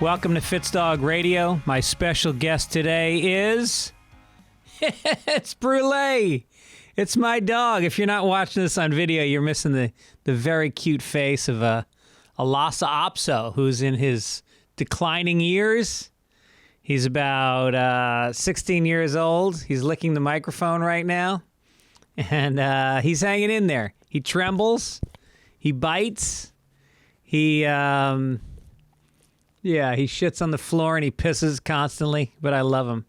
Welcome to Fitzdog Radio. My special guest today is... it's Brule. It's my dog. If you're not watching this on video, you're missing the very cute face of a Lhasa Apso, who's in his declining years. He's about 16 years old. He's licking the microphone right now. And he's hanging in there. He trembles. He bites. He shits on the floor and he pisses constantly, but I love him.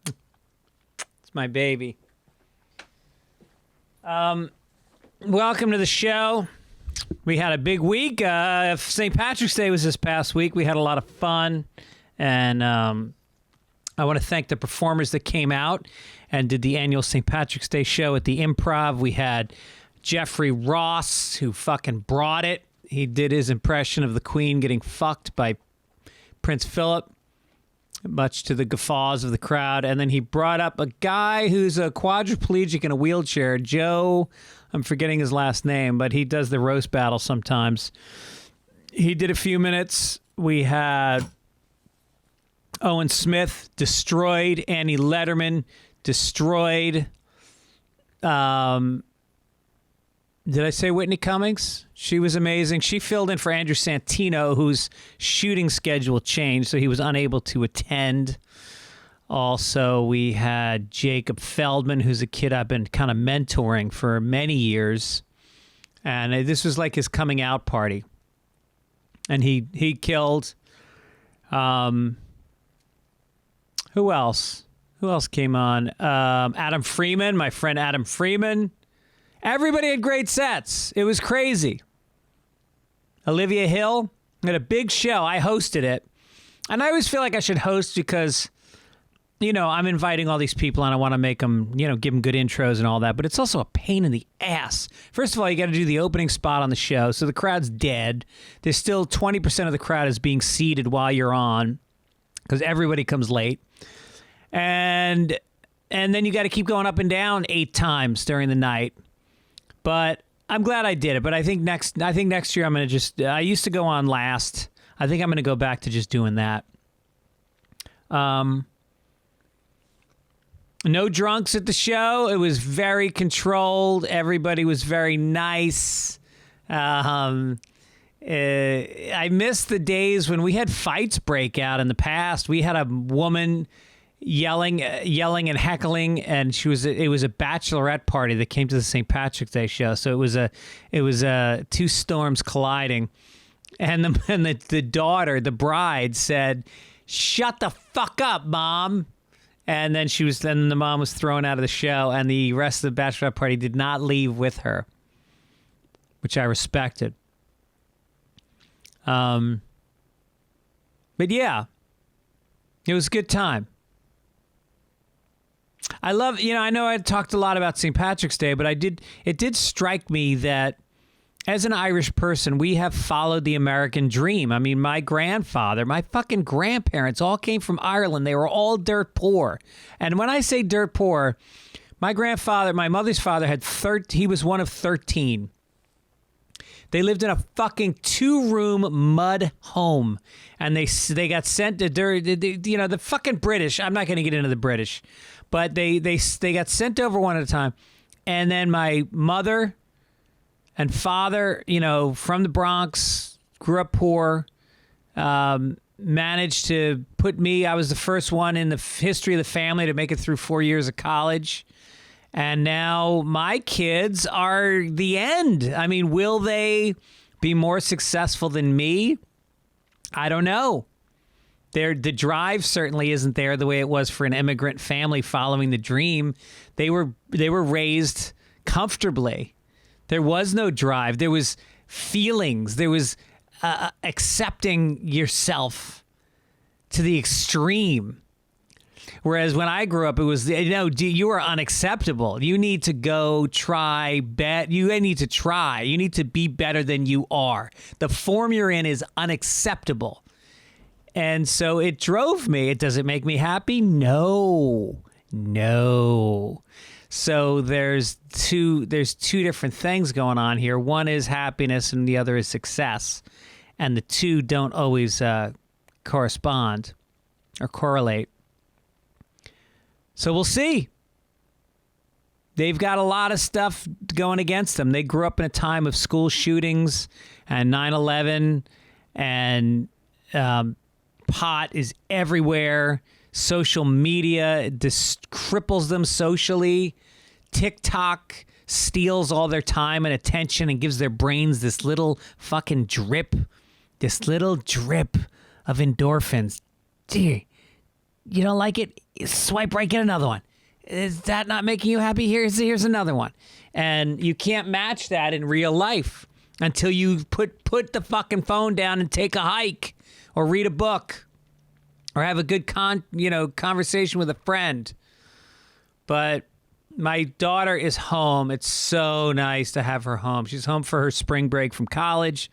It's my baby. Welcome to the show. We had a big week. St. Patrick's Day was this past week. We had a lot of fun, and I want to thank the performers that came out and did the annual St. Patrick's Day show at the Improv. We had Jeffrey Ross, who fucking brought it. He did his impression of the Queen getting fucked by Prince Philip, much to the guffaws of the crowd. And then he brought up a guy who's a quadriplegic in a wheelchair, Joe, I'm forgetting his last name, but he does the roast battle sometimes. He did a few minutes. We had Owen Smith, destroyed. Annie Letterman, destroyed. Did I say Whitney Cummings? She was amazing. She filled in for Andrew Santino, whose shooting schedule changed, so he was unable to attend. Also, we had Jacob Feldman, who's a kid I've been kind of mentoring for many years. And this was like his coming out party. And he killed. Who else? Who else came on? Adam Freeman, my friend Adam Freeman. Everybody had great sets. It was crazy. Olivia Hill had a big show. I hosted it. And I always feel like I should host because, you know, I'm inviting all these people and I want to make them, you know, give them good intros and all that. But it's also a pain in the ass. First of all, you got to do the opening spot on the show. So the crowd's dead. There's still 20% of the crowd is being seated while you're on because everybody comes late. And then you got to keep going up and down 8 times during the night. But I'm glad I did it. But I think next year I'm going to I used to go on last. I think I'm going to go back to just doing that. No drunks at the show. It was very controlled. Everybody was very nice. I miss the days when we had fights break out in the past. We had a woman yelling and heckling, and it was a bachelorette party that came to the St. Patrick's Day show. So it was two storms colliding, and the daughter, the bride, said, "Shut the fuck up, Mom." And then the mom was thrown out of the show, and the rest of the bachelorette party did not leave with her, which I respected. But yeah, it was a good time. I love, I know I talked a lot about St. Patrick's Day, but it did strike me that as an Irish person, we have followed the American dream. I mean, my grandfather, my fucking grandparents all came from Ireland. They were all dirt poor. And when I say dirt poor, my grandfather, my mother's father he was one of 13. They lived in a fucking 2-room mud home, and they got sent to the fucking British. I'm not going to get into the British, but they got sent over one at a time. And then my mother and father, from the Bronx, grew up poor, managed to put me. I was the first one in the history of the family to make it through 4 years of college. And now my kids are the end. I mean, will they be more successful than me? I don't know. The drive certainly isn't there the way it was for an immigrant family following the dream. They were raised comfortably. There was no drive. There was feelings. There was accepting yourself to the extreme. Whereas when I grew up, it was, you are unacceptable. You need to go try, bet. You need to try. You need to be better than you are. The form you're in is unacceptable. And so it drove me. Does it make me happy? No. So there's two different things going on here. One is happiness and the other is success. And the two don't always correspond or correlate. So we'll see. They've got a lot of stuff going against them. They grew up in a time of school shootings and 9/11, and pot is everywhere. Social media cripples them socially. TikTok steals all their time and attention and gives their brains this little fucking drip, this little drip of endorphins. Dear, you don't like it? Swipe right, get another one. Is that not making you happy? Here's another one. And you can't match that in real life until you put the fucking phone down and take a hike or read a book or have a good conversation with a friend. But my daughter is home. It's so nice to have her home. She's home for her spring break from college,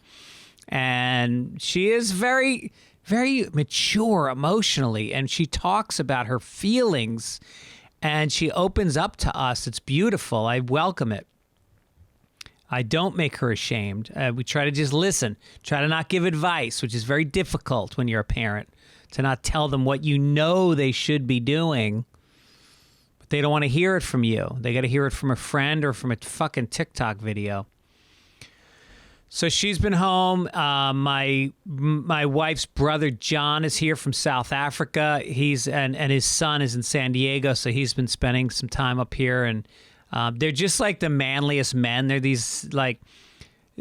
and she is very, very mature emotionally, and she talks about her feelings, and she opens up to us. It's beautiful. I welcome it. I don't make her ashamed. We try to just listen, try to not give advice, which is very difficult when you're a parent, to not tell them what you know they should be doing. But they don't want to hear it from you. They got to hear it from a friend or from a fucking TikTok video. So she's been home. My wife's brother John is here from South Africa. And his son is in San Diego, so he's been spending some time up here. And they're just like the manliest men. They're these like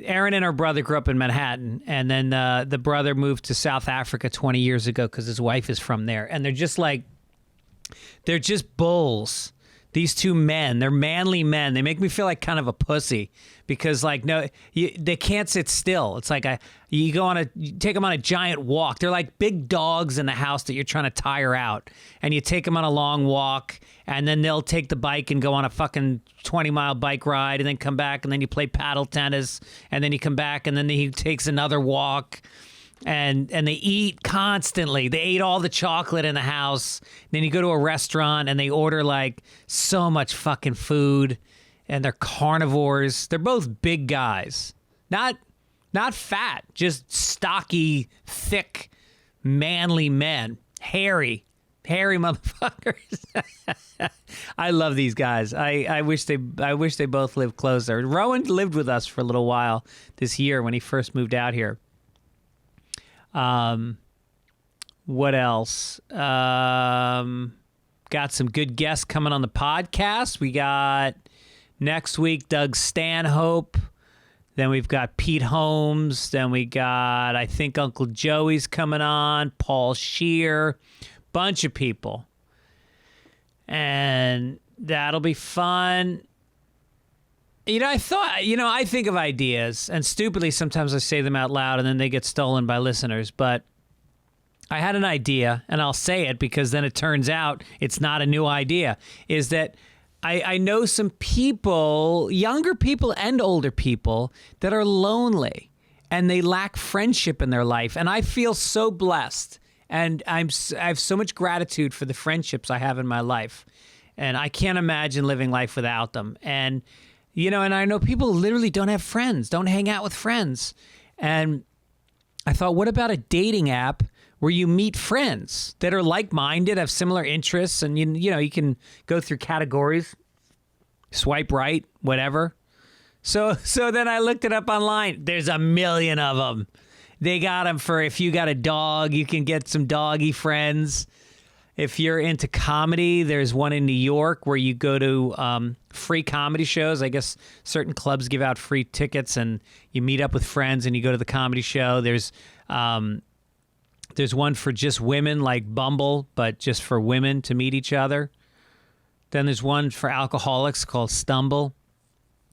Erin and her brother grew up in Manhattan, and then the brother moved to South Africa 20 years ago because his wife is from there. And they're just bulls. These two men, they're manly men. They make me feel like kind of a pussy because, they can't sit still. It's like you take them on a giant walk. They're like big dogs in the house that you're trying to tire out, and you take them on a long walk, and then they'll take the bike and go on a fucking 20-mile bike ride, and then come back, and then you play paddle tennis, and then you come back, and then he takes another walk. And they eat constantly. They ate all the chocolate in the house. Then you go to a restaurant and they order like so much fucking food, and they're carnivores. They're both big guys, not fat, just stocky, thick, manly men, hairy motherfuckers. I love these guys. I wish they both lived closer. Rowan lived with us for a little while this year when he first moved out here. What else? Got some good guests coming on the podcast. We got next week Doug Stanhope. Then we've got Pete Holmes. Then we got, I think, Uncle Joey's coming on. Paul Scheer. Bunch of people. And that'll be fun. I think of ideas, and stupidly sometimes I say them out loud and then they get stolen by listeners, but I had an idea, and I'll say it because then it turns out it's not a new idea, is that I know some people, younger people and older people, that are lonely and they lack friendship in their life, and I feel so blessed, and I have so much gratitude for the friendships I have in my life, and I can't imagine living life without them. And and I know people literally don't have friends, don't hang out with friends. And I thought, what about a dating app where you meet friends that are like-minded, have similar interests, and you can go through categories, swipe right, whatever. So then I looked it up online. There's a million of them. They got them for if you got a dog, you can get some doggy friends. If you're into comedy, there's one in New York where you go to free comedy shows. I guess certain clubs give out free tickets, and you meet up with friends and you go to the comedy show. There's one for just women, like Bumble, but just for women to meet each other. Then there's one for alcoholics called Stumble.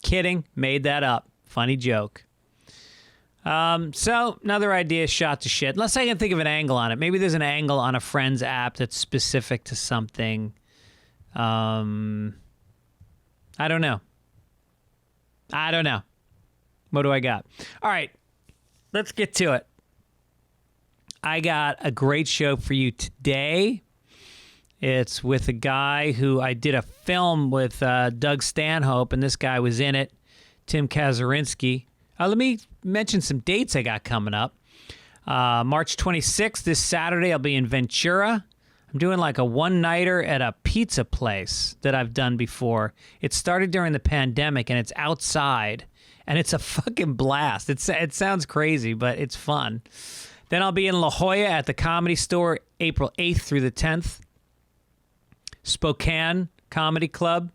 Kidding, made that up. Funny joke. So another idea shot to shit. Unless I can think of an angle on it. Maybe there's an angle on a friend's app that's specific to something. I don't know. What do I got? All right, let's get to it. I got a great show for you today. It's with a guy who I did a film with, Doug Stanhope, and this guy was in it, Tim Kazurinsky. Let me mention some dates I got coming up. March 26th, this Saturday, I'll be in Ventura. I'm doing like a one-nighter at a pizza place that I've done before. It started during the pandemic, and it's outside, and it's a fucking blast. It sounds crazy, but it's fun. Then I'll be in La Jolla at the Comedy Store April 8th through the 10th. Spokane Comedy Club,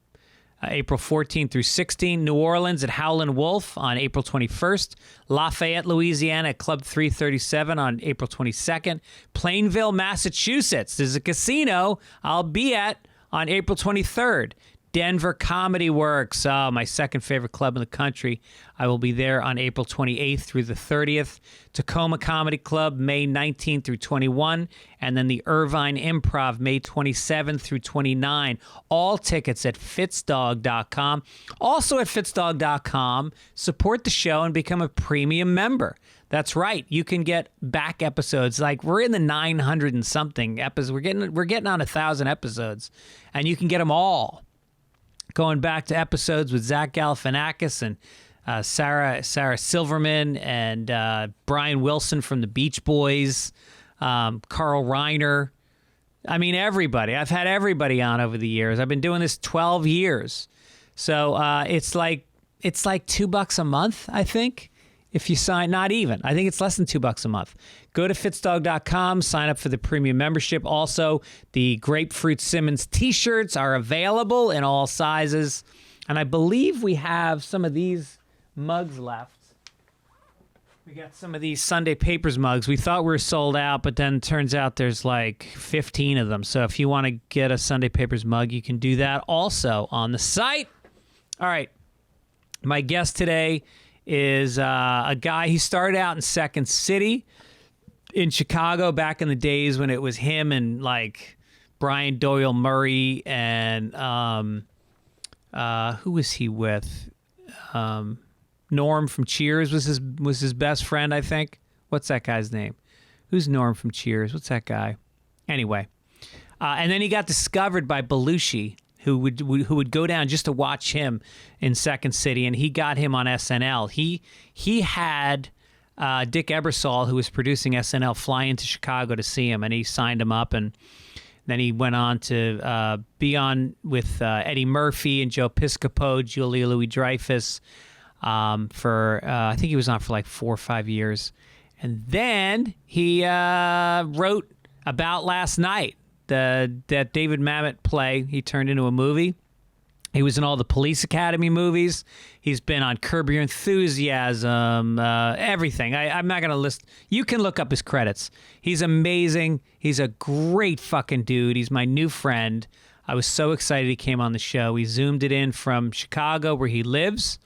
April 14th through 16th. New Orleans at Howlin' Wolf on April 21st. Lafayette, Louisiana at Club 337 on April 22nd. Plainville, Massachusetts. There's a casino I'll be at on April 23rd. Denver Comedy Works, my second favorite club in the country. I will be there on April 28th through the 30th. Tacoma Comedy Club, May 19th through 21. And then the Irvine Improv, May 27th through 29. All tickets at Fitzdog.com. Also at Fitzdog.com, support the show and become a premium member. That's right. You can get back episodes. Like, we're in the 900 and something episodes. We're getting on 1,000 episodes. And you can get them all. Going back to episodes with Zach Galifianakis and Sarah Silverman and Brian Wilson from the Beach Boys, Carl Reiner. I mean, everybody. I've had everybody on over the years. I've been doing this 12 years. So it's like $2 a month, I think. If you sign, not even. I think it's less than $2 a month. Go to Fitzdog.com, sign up for the premium membership. Also, the Grapefruit Simmons t-shirts are available in all sizes. And I believe we have some of these mugs left. We got some of these Sunday Papers mugs. We thought we were sold out, but then turns out there's like 15 of them. So if you want to get a Sunday Papers mug, you can do that also on the site. All right. My guest today is a guy. He started out in Second City in Chicago back in the days when it was him and like Brian Doyle Murray and who was he with? Norm from Cheers was his best friend, I think. What's that guy's name? Who's Norm from Cheers? What's that guy? Anyway, and then he got discovered by Belushi, who would go down just to watch him in Second City, and he got him on SNL. He had Dick Ebersol, who was producing SNL, fly into Chicago to see him, and he signed him up, and then he went on to be on with Eddie Murphy and Joe Piscopo, Julia Louis-Dreyfus, for I think he was on for like 4 or 5 years. And then he wrote About Last Night, that David Mamet play he turned into a movie. He was in all the Police Academy movies. He's been on Curb Your Enthusiasm, everything. I'm not going to list. You can look up his credits. He's amazing. He's a great fucking dude. He's my new friend. I was so excited he came on the show. We zoomed it in from Chicago, where he lives.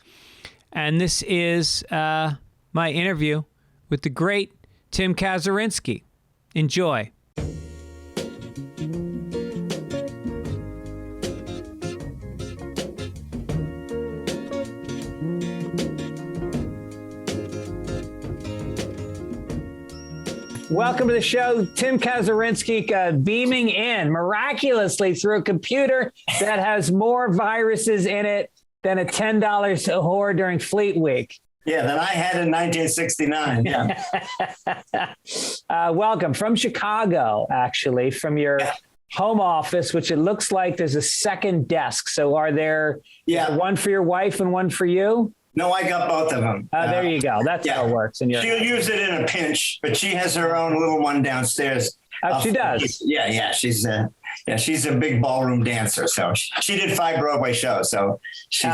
And this is my interview with the great Tim Kazurinsky. Enjoy. Welcome to the show, Tim Kazurinsky, beaming in miraculously through a computer that has more viruses in it than a $10 whore during Fleet Week. Yeah, than I had in 1969. Yeah. Welcome from Chicago, actually, from your home office, which it looks like there's a second desk. So are there one for your wife and one for you? No, I got both of them. There you go. That's how it works. And she'll use it in a pinch, but she has her own little one downstairs. Oh, she does. Yeah. She's a big ballroom dancer. So she did 5 Broadway shows. So she's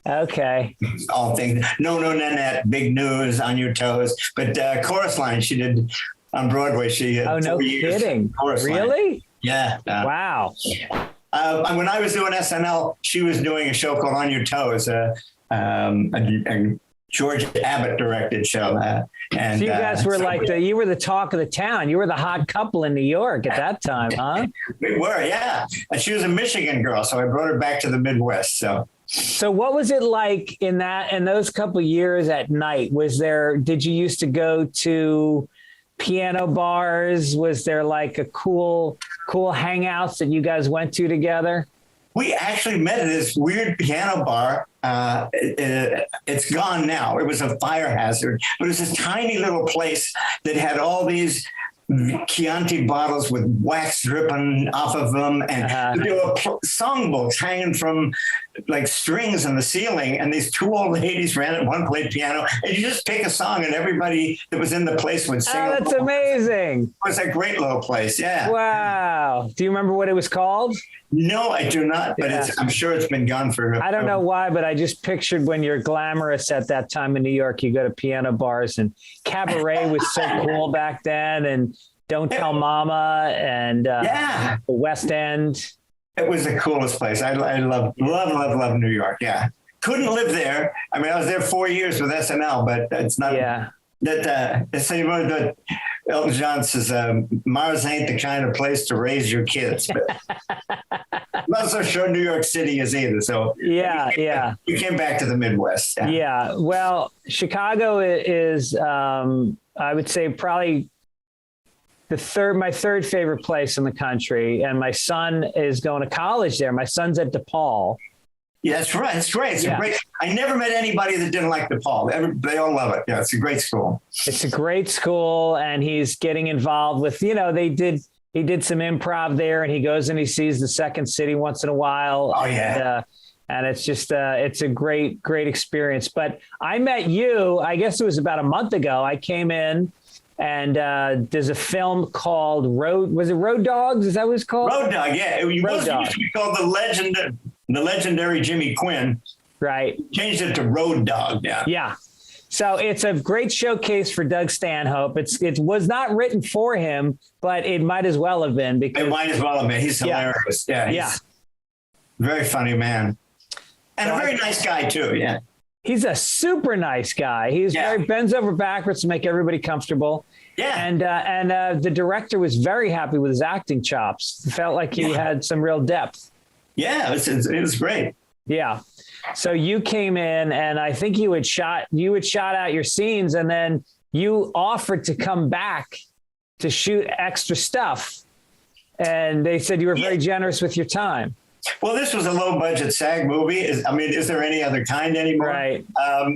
okay. All things. No, Nanette, Big News, On Your Toes. But Chorus Line, she did on Broadway. She no kidding. Really? Yeah. Wow. When I was doing SNL, she was doing a show called On Your Toes. A George Abbott directed show. And so you guys were you were the talk of the town. You were the hot couple in New York at that time, huh? We were, yeah. And she was a Michigan girl, so I brought her back to the Midwest. So what was it like in those couple of years at night? Did you used to go to piano bars? Was there like a cool hangouts that you guys went to together? We actually met at this weird piano bar it's gone now. It was a fire hazard, but it was this tiny little place that had all these Chianti bottles with wax dripping off of them, and there were songbooks hanging from like strings on the ceiling, and these two old ladies ran it. One played piano, and you just pick a song, and everybody that was in the place would sing. Oh, that's amazing! It was a great little place. Yeah. Wow. Do you remember what it was called? No, I do not, but I'm sure it's been gone for. I don't know why, but I just pictured when you're glamorous at that time in New York, you go to piano bars, and cabaret was so cool back then, and Don't Tell Mama, and the West End. It was the coolest place. I love New York. Yeah. Couldn't live there. I mean, I was there 4 years with SNL, but it's not. Yeah. That Elton John says, Mars ain't the kind of place to raise your kids. But I'm not so sure New York City is either. So we came back to the Midwest. Yeah. Well, Chicago is, I would say, probably my third favorite place in the country. And my son is going to college there. My son's at DePaul. Yeah, that's right. It's great. It's great. I never met anybody that didn't like DePaul. They all love it. Yeah, it's a great school. It's a great school, and he's getting involved with, he did some improv there, and he goes and he sees the Second City once in a while. Oh, yeah. And it's just, it's a great experience. But I met you, I guess it was about a month ago. I came in, and there's a film called Road Dogs? Is that what it's called? Road Dog, yeah. It used to be called The Legendary Jimmy Quinn. Right. Changed it to Road Dog now. Yeah. So it's a great showcase for Doug Stanhope. It was not written for him, but it might as well have been. Because it might as well have been. He's hilarious. Yeah. He's very funny man. And a very nice guy too. Yeah. He's a super nice guy. He's very bends over backwards to make everybody comfortable. Yeah. And the director was very happy with his acting chops. It felt like he had some real depth. Yeah, it was great. Yeah. So you came in, and I think you had shot out your scenes, and then you offered to come back to shoot extra stuff. And they said you were very generous with your time. Well, this was a low budget SAG movie. Is there any other kind anymore? Right.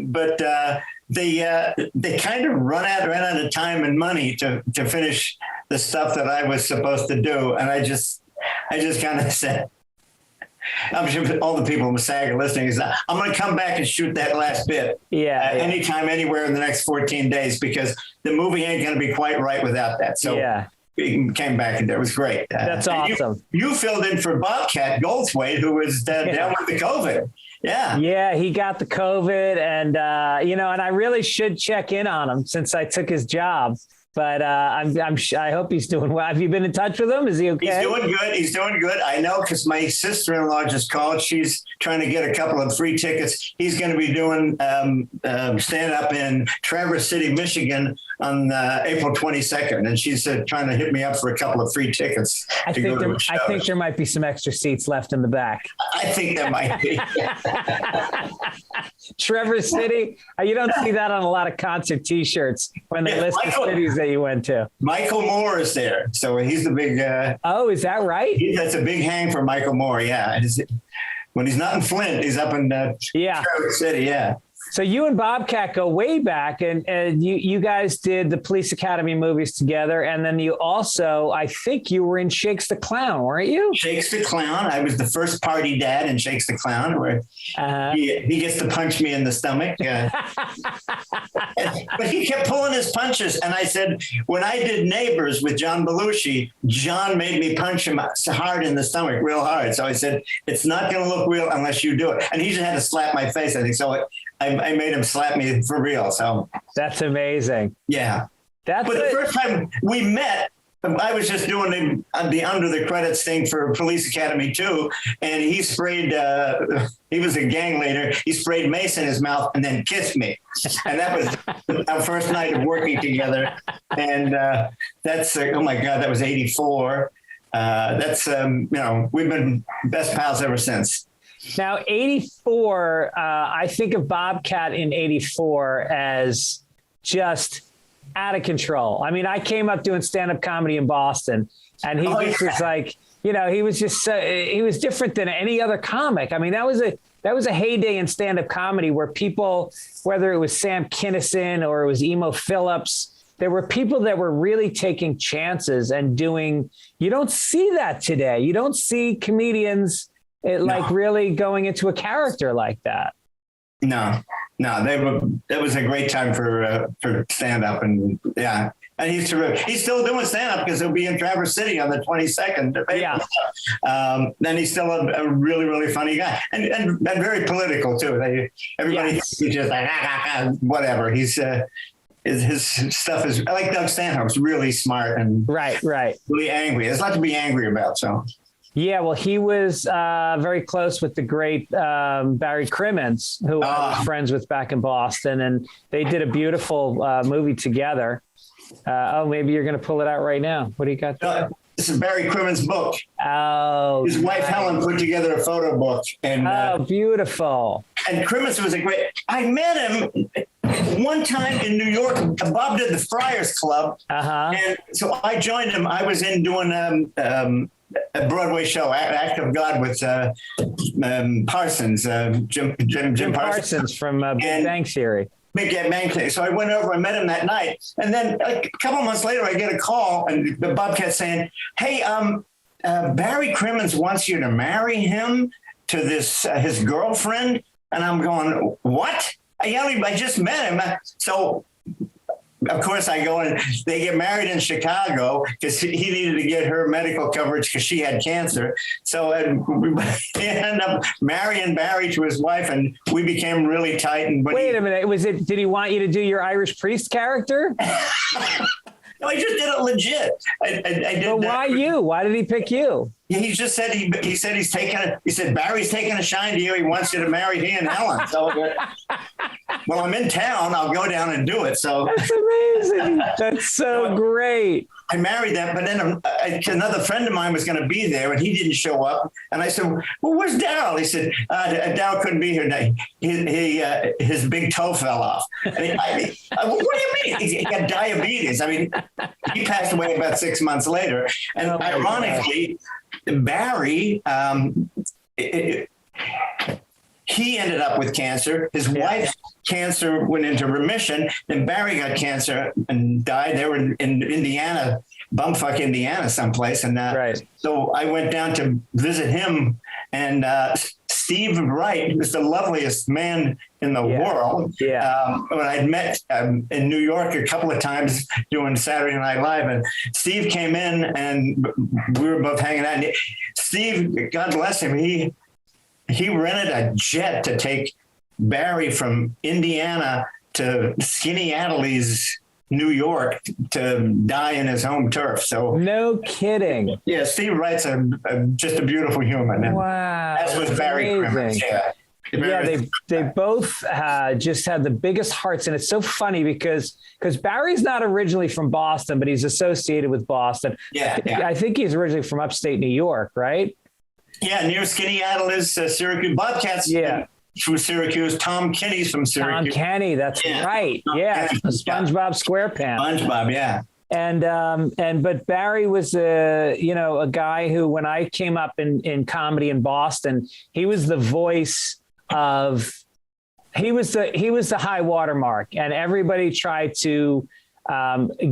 But they kind of ran out of time and money to finish the stuff that I was supposed to do. And I just kind of said, I'm sure all the people in SAG are listening, is I'm going to come back and shoot that last bit. Anytime, anywhere in the next 14 days, because the movie ain't going to be quite right without that. So we came back, and it was great. That's awesome. You filled in for Bobcat Goldthwait, who was down with the COVID. Yeah, he got the COVID, and and I really should check in on him since I took his job. But I hope he's doing well. Have you been in touch with him? Is he okay? He's doing good. I know, because my sister-in-law just called. She's trying to get a couple of free tickets. He's going to be doing stand-up in Traverse City, Michigan on April 22nd. And she's trying to hit me up for a couple of free tickets. I think there might be some extra seats left in the back. I think there might be. Traverse City. You don't see that on a lot of concert T-shirts when they list the cities that you went to. Michael Moore is there. So he's the big... oh, is that right? That's a big hang for Michael Moore, yeah. When he's not in Flint, he's up in Traverse City, yeah. So you and Bobcat go way back, and you guys did the Police Academy movies together, and then you also, I think you were in Shakes the Clown, weren't you? Shakes the Clown. I was the first party dad in Shakes the Clown, where he gets to punch me in the stomach. But he kept pulling his punches, and I said, when I did Neighbors with John Belushi, John made me punch him so hard in the stomach, real hard. So I said, it's not going to look real unless you do it. And he just had to slap my face, I think. So I made him slap me for real. So that's amazing. Yeah. The first time we met, I was just doing the under the credits thing for Police Academy 2, and he sprayed, he was a gang leader. He sprayed mace in his mouth and then kissed me. And that was our first night of working together. And that's, oh my God, that was 84. We've been best pals ever since. Now, 84, I think of Bobcat in 84 as just out of control. I mean, I came up doing stand-up comedy in Boston, and he was like, he was just he was different than any other comic. I mean, that was that was a heyday in stand-up comedy where people, whether it was Sam Kinison or it was Emo Phillips, there were people that were really taking chances and doing, you don't see that today. You don't see comedians like really going into a character like that. No, it was a great time for stand-up, and yeah. And he's terrific. He's still doing stand-up because he'll be in Traverse City on the 22nd. Yeah. Then he's still a really, really funny guy, and very political too. Everybody thinks he's just like whatever. He's his stuff is, I like Doug Stanhope's really smart and right, really angry. There's a lot to be angry about. So. Yeah, well, he was very close with the great Barry Crimmins, who I was friends with back in Boston, and they did a beautiful movie together. Maybe you're going to pull it out right now. What do you got there? This is Barry Crimmins' book. Oh, his wife Helen put together a photo book, and beautiful. And Crimmins was a great. I met him one time in New York. Bob did the Friars Club, and so I joined him. I was in doing a Broadway show, Act of God, with Parsons, Jim Parsons from Big Bang Theory. Big Bang Theory. So I went over and met him that night. And then a couple months later, I get a call, and the Bobcat saying, hey, Barry Crimmins wants you to marry him to this his girlfriend. And I'm going, what? I just met him. So, of course, I go and they get married in Chicago because he needed to get her medical coverage because she had cancer. So we ended up marrying Barry to his wife, and we became really tight. And wait a minute, did he want you to do your Irish priest character? No, I just did it legit. I did. But why you? Why did he pick you? He just said he said Barry's taking a shine to you. He wants you to marry he and Helen. So, well, I'm in town. I'll go down and do it. So that's amazing. That's so great. I married them, but then another friend of mine was going to be there, and he didn't show up. And I said, "Well, where's Daryl?" He said, "Daryl couldn't be here. His big toe fell off." What do you mean? He got diabetes. I mean, he passed away about 6 months later. And ironically, Barry, he ended up with cancer. His wife's cancer went into remission. Then Barry got cancer and died. They were in Indiana, bumfuck Indiana, someplace. And so I went down to visit him. And Steve Wright was the loveliest man in the world. When I'd met in New York a couple of times doing Saturday Night Live, and Steve came in and we were both hanging out. And Steve, God bless him, he rented a jet to take Barry from Indiana to Skaneateles, New York, to die in his home turf. So no kidding. Yeah, Steve Wright's just a beautiful human. And that's with Barry Crimmins. They both just had the biggest hearts, and it's so funny because Barry's not originally from Boston, but he's associated with Boston. I think he's originally from upstate New York, right? Yeah, near Skaneateles, Syracuse. Bobcats from Syracuse. Tom Kenny's from Syracuse. Tom Kenny, that's right. SpongeBob SquarePants. SpongeBob, yeah. But Barry was a guy who, when I came up in comedy in Boston, he was the voice of, he was the high watermark, and everybody tried to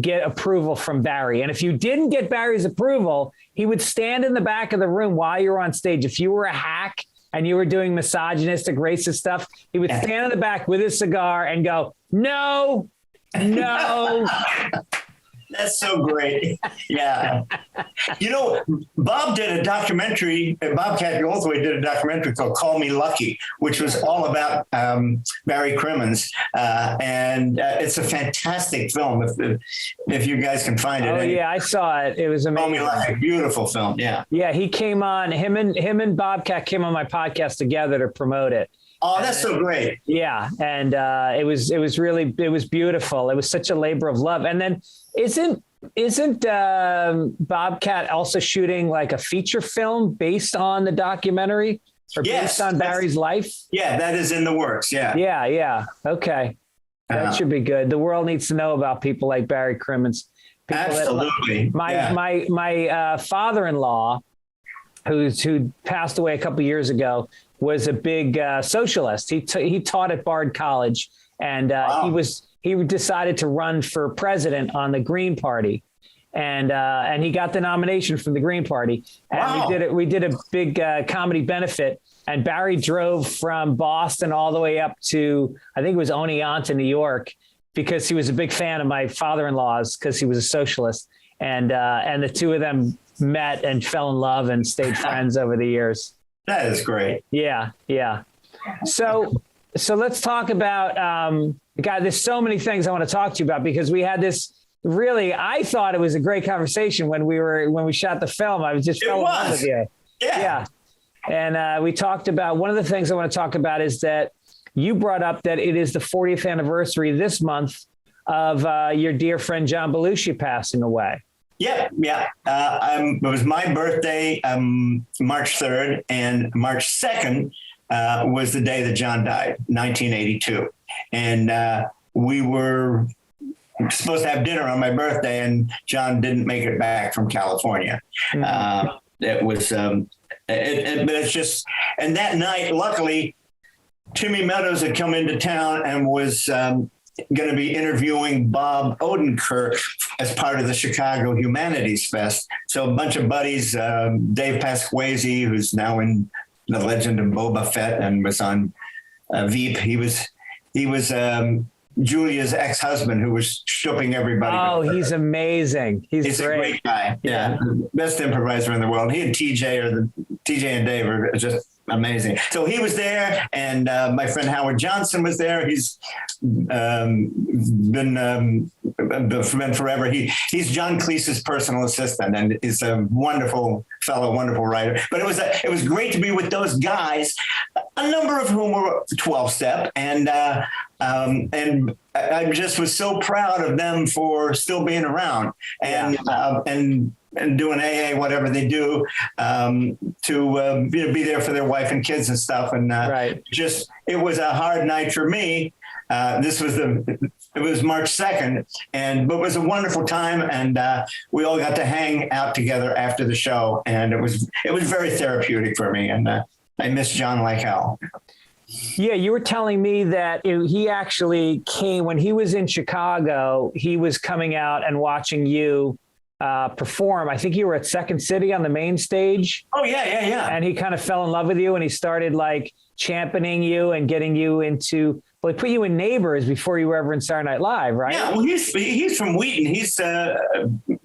get approval from Barry. And if you didn't get Barry's approval, he would stand in the back of the room while you were on stage. If you were a hack and you were doing misogynistic, racist stuff, he would stand in the back with his cigar and go, no. That's so great. Yeah. Bob did a documentary, Bobcat Goldthwait did a documentary called Call Me Lucky, which was all about Barry Crimmins. And it's a fantastic film if you guys can find it. Oh, yeah, I saw it. It was amazing. Call Me Lucky, beautiful film, yeah. Yeah, he came on, him and Bobcat came on my podcast together to promote it. Oh, that's so great. Yeah. And it was beautiful. It was such a labor of love. And then isn't Bobcat also shooting like a feature film based on the documentary or based on Barry's life? Yeah, that is in the works. Yeah. Yeah. Okay. That should be good. The world needs to know about people like Barry Crimmins. Absolutely. My father-in-law, who passed away a couple of years ago, was a big socialist. He taught at Bard College, and he decided to run for president on the Green Party. And he got the nomination from the Green Party. And we did a big comedy benefit. And Barry drove from Boston all the way up to, I think it was Oneonta, New York, because he was a big fan of my father-in-law's, because he was a socialist. And the two of them met and fell in love and stayed friends over the years. That is great. Yeah. So let's talk about, God, there's so many things I want to talk to you about, because we had this. Really, I thought it was a great conversation when we shot the film. I was just fell in love with you. Yeah. And we talked about, one of the things I want to talk about is that you brought up that it is the 40th anniversary this month of your dear friend John Belushi passing away. Yeah. It was my birthday, March 3rd, and March 2nd was the day that John died, 1982. And we were supposed to have dinner on my birthday, and John didn't make it back from California. Mm-hmm. It was, but it's just, and that night, luckily, Timmy Meadows had come into town and was going to be interviewing Bob Odenkirk as part of the Chicago Humanities Fest. So a bunch of buddies, Dave Pasquesi, who's now in The Legend of Boba Fett and was on Veep. He was Julia's ex-husband, who was shipping everybody. Oh, he's amazing. He's a great guy. Yeah. Best improviser in the world. He and TJ and Dave are just amazing. So he was there, and my friend Howard Johnson was there. He's been forever. He's John Cleese's personal assistant, and he's a wonderful fellow, wonderful writer. But it was great to be with those guys, a number of whom were 12-step, and I just was so proud of them for still being around and doing AA, whatever they do, to be there for their wife and kids and stuff. And just, it was a hard night for me. It was March 2nd, but it was a wonderful time. And we all got to hang out together after the show. And it was very therapeutic for me. And I miss John like hell. Yeah, you were telling me that he actually came when he was in Chicago. He was coming out and watching you perform. I think you were at Second City on the main stage. Oh, yeah. And he kind of fell in love with you, and he started like championing you and getting you into. Well, he put you in Neighbors before you were ever in Saturday Night Live, right? Yeah, well, he's from Wheaton. He's all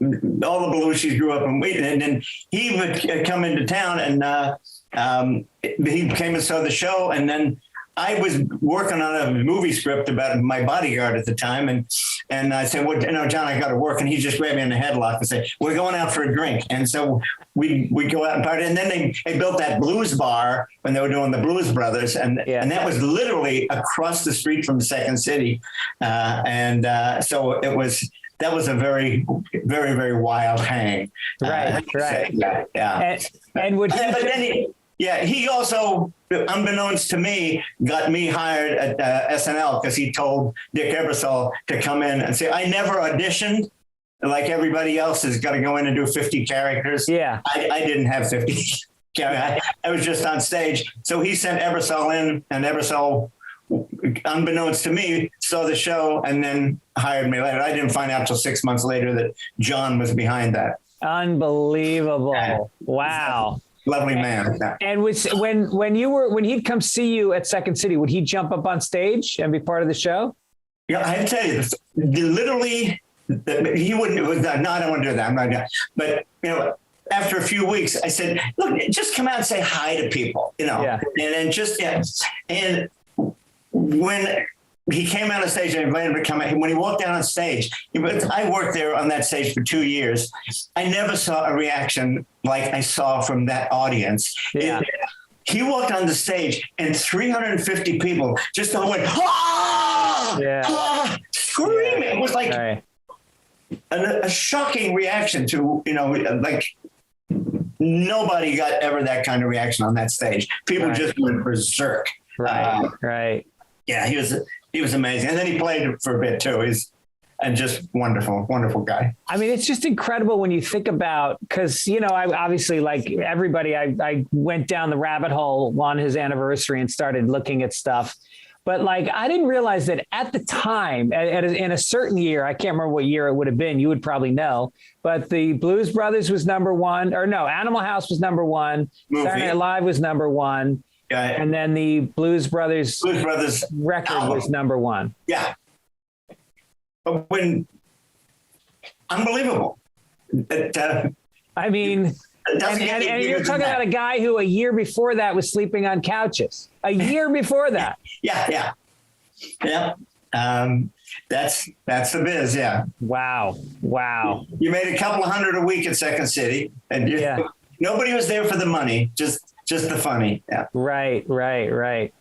the Belushis grew up in Wheaton, and then he would come into town, and he came and saw the show, and then I was working on a movie script about my bodyguard at the time, and I said, "Well, John, I got to work," and he just grabbed me in the headlock and said, "We're going out for a drink," and so we go out and party, and then they built that blues bar when they were doing the Blues Brothers, and that was literally across the street from Second City, so it was. That was a very, very, very wild hang. Right. Yeah. And would he? He also, unbeknownst to me, got me hired at SNL because he told Dick Ebersol to come in and say, I never auditioned. Like everybody else has got to go in and do 50 characters. Yeah. I didn't have 50 characters. I was just on stage. So he sent Ebersol in, and Ebersol, unbeknownst to me, saw the show and then hired me later. I didn't find out till 6 months later that John was behind that. Unbelievable. Wow. Lovely man. And when he'd come see you at Second City, would he jump up on stage and be part of the show? Yeah, I tell you this. Literally, he wouldn't. It was no, I don't want to do that. I'm not gonna. But after a few weeks, I said, "Look, just come out and say hi to people." And when he came out on stage, I invited him to come out. When he walked down on stage, I worked there on that stage for 2 years. I never saw a reaction like I saw from that audience. Yeah. He walked on the stage, and 350 people just all went, screaming. Yeah. It was like a shocking reaction to, like nobody got ever that kind of reaction on that stage. People just went berserk. Right. Yeah, he was amazing. And then he played for a bit too. and just wonderful, wonderful guy. I mean, it's just incredible when you think about, because, you know, I obviously, like everybody, I went down the rabbit hole on his anniversary and started looking at stuff. But like, I didn't realize that at the time, in a certain year, I can't remember what year it would have been. You would probably know. But the Blues Brothers was number one, or no, Animal House was number one. Saturday Night Live was number one. Yeah. And then the Blues Brothers record album was number one. Yeah. But unbelievable. I mean, and you're talking about a guy who a year before that was sleeping on couches. A year before that. Yeah. That's the biz. Yeah. Wow. You made a couple of hundred a week at Second City, and nobody was there for the money. Just the funny. Yeah. Right.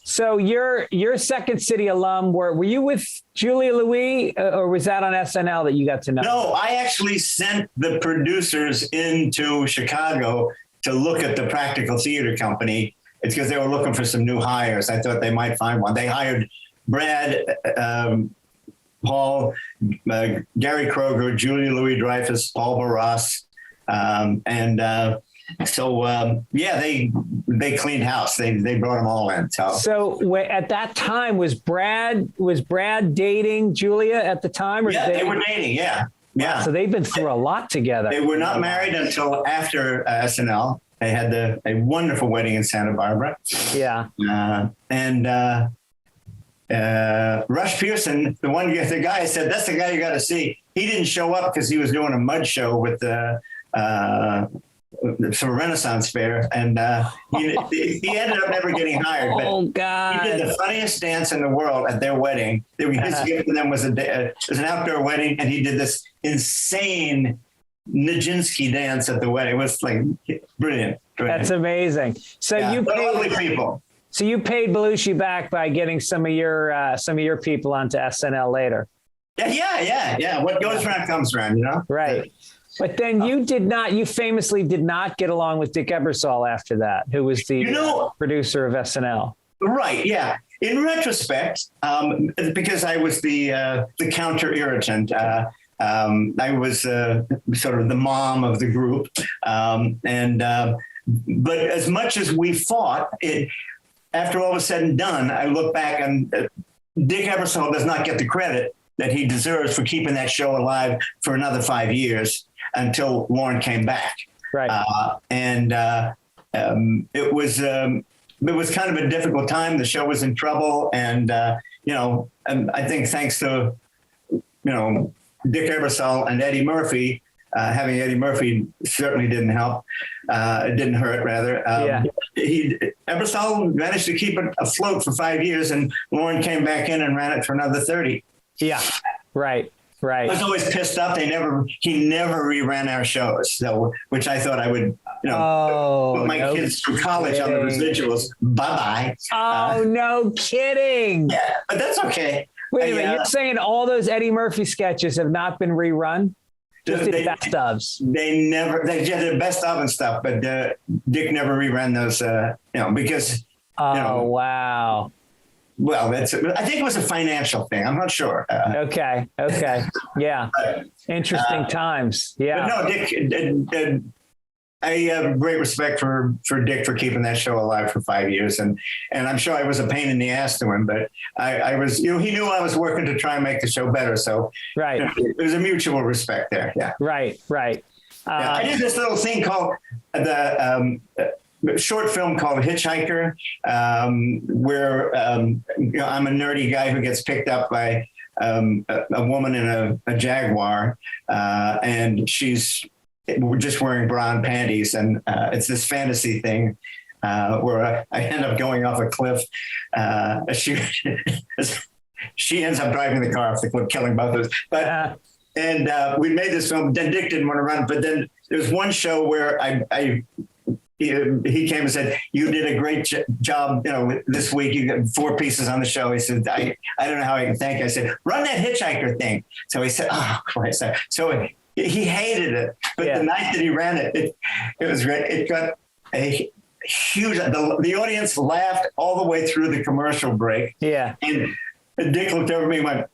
So you're Second City alum. Were you with Julia Louie, or was that on SNL that you got to know? No, I actually sent the producers into Chicago to look at the Practical Theater Company. It's because they were looking for some new hires. I thought they might find one. They hired Brad, Paul, Gary Kroger, Julia Louis Dreyfus, Paul Barras, they cleaned house. They brought them all in. So at that time, was Brad dating Julia at the time? Or they were dating. Yeah. Wow, so they've been through a lot together. They were not married until after SNL. They had a wonderful wedding in Santa Barbara. Yeah. Rush Pearson, the guy I said, that's the guy you got to see. He didn't show up because he was doing a mud show with some Renaissance fair, and he ended up never getting hired. But God. He did the funniest dance in the world at their wedding. His gift to them was an outdoor wedding, and he did this insane Nijinsky dance at the wedding. It was like brilliant. That's amazing. So lovely people. So you paid Belushi back by getting some of your people onto SNL later. Yeah. What goes around comes around, you know? Right. But then you famously did not get along with Dick Ebersol after that, who was the producer of SNL. Right. Yeah. In retrospect, because I was the counter irritant, I was sort of the mom of the group. But as much as we fought, after all was said and done, I look back and Dick Ebersol does not get the credit that he deserves for keeping that show alive for another 5 years until Warren came back. Right. It was kind of a difficult time. The show was in trouble. And I think thanks to, Dick Ebersol and Eddie Murphy, having Eddie Murphy certainly didn't help. It didn't hurt, rather. Ebersol managed to keep it afloat for 5 years, and Warren came back in and ran it for another 30. Yeah, right. I was always pissed off. He never reran our shows, which I thought I would, put my kids through college on the residuals. Bye-bye. Oh, no kidding. Yeah, but that's okay. Wait a minute. You're saying all those Eddie Murphy sketches have not been rerun? Just the best ofs. They did best of and stuff, but Dick never reran those, because. Wow. Well, I think it was a financial thing. I'm not sure. Okay. Yeah. Interesting times. Yeah. But no, Dick, I have great respect for Dick for keeping that show alive for 5 years. And I'm sure I was a pain in the ass to him, but I was, he knew I was working to try and make the show better. So right. It was a mutual respect there. Yeah. Right. I did this little thing called short film called Hitchhiker, where I'm a nerdy guy who gets picked up by a woman in a Jaguar, and she's just wearing bra and panties, and it's this fantasy thing where I end up going off a cliff. She ends up driving the car off the cliff, killing both of us. But we made this film. Then Dick didn't want to run, but then there's one show where he came and said, "You did a great job, this week. You got 4 pieces on the show." He said, "I don't know how I can thank you." I said, "Run that Hitchhiker thing." So he said, "Oh, Christ." So he hated it. But the night that he ran it, it was great. It got a huge, the audience laughed all the way through the commercial break. Yeah. And Dick looked over at me and went,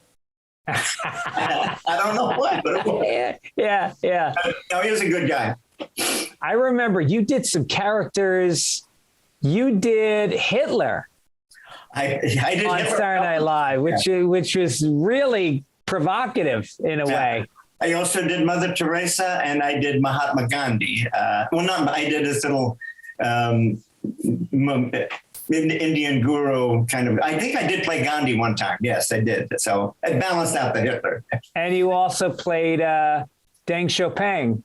I don't know why, but it was. Yeah. No, he was a good guy. I remember you did some characters. You did Hitler. I did on Saturday Night Live, which was really provocative in a way. I also did Mother Teresa, and I did Mahatma Gandhi. I did this little Indian guru kind of. I think I did play Gandhi one time. Yes, I did. So I balanced out the Hitler. And you also played Deng Xiaoping.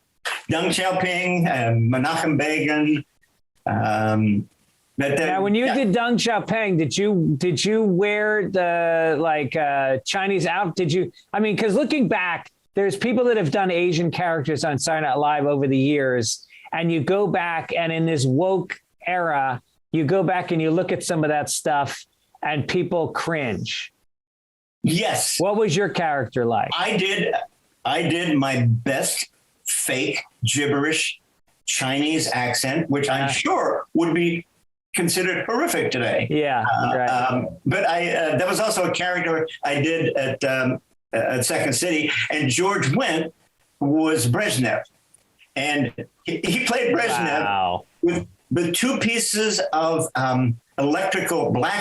Deng Xiaoping, Menachem Begin. Now, when you did Deng Xiaoping, did you wear the Chinese out? Did you? I mean, because looking back, there's people that have done Asian characters on Saturday Night Live over the years, and you go back and in this woke era, you go back and you look at some of that stuff, and people cringe. Yes. What was your character like? I did my best fake gibberish Chinese accent, which I'm sure would be considered horrific today. Yeah, right. But that was also a character I did at Second City, and George Wendt was Brezhnev, and he played Brezhnev with two pieces of black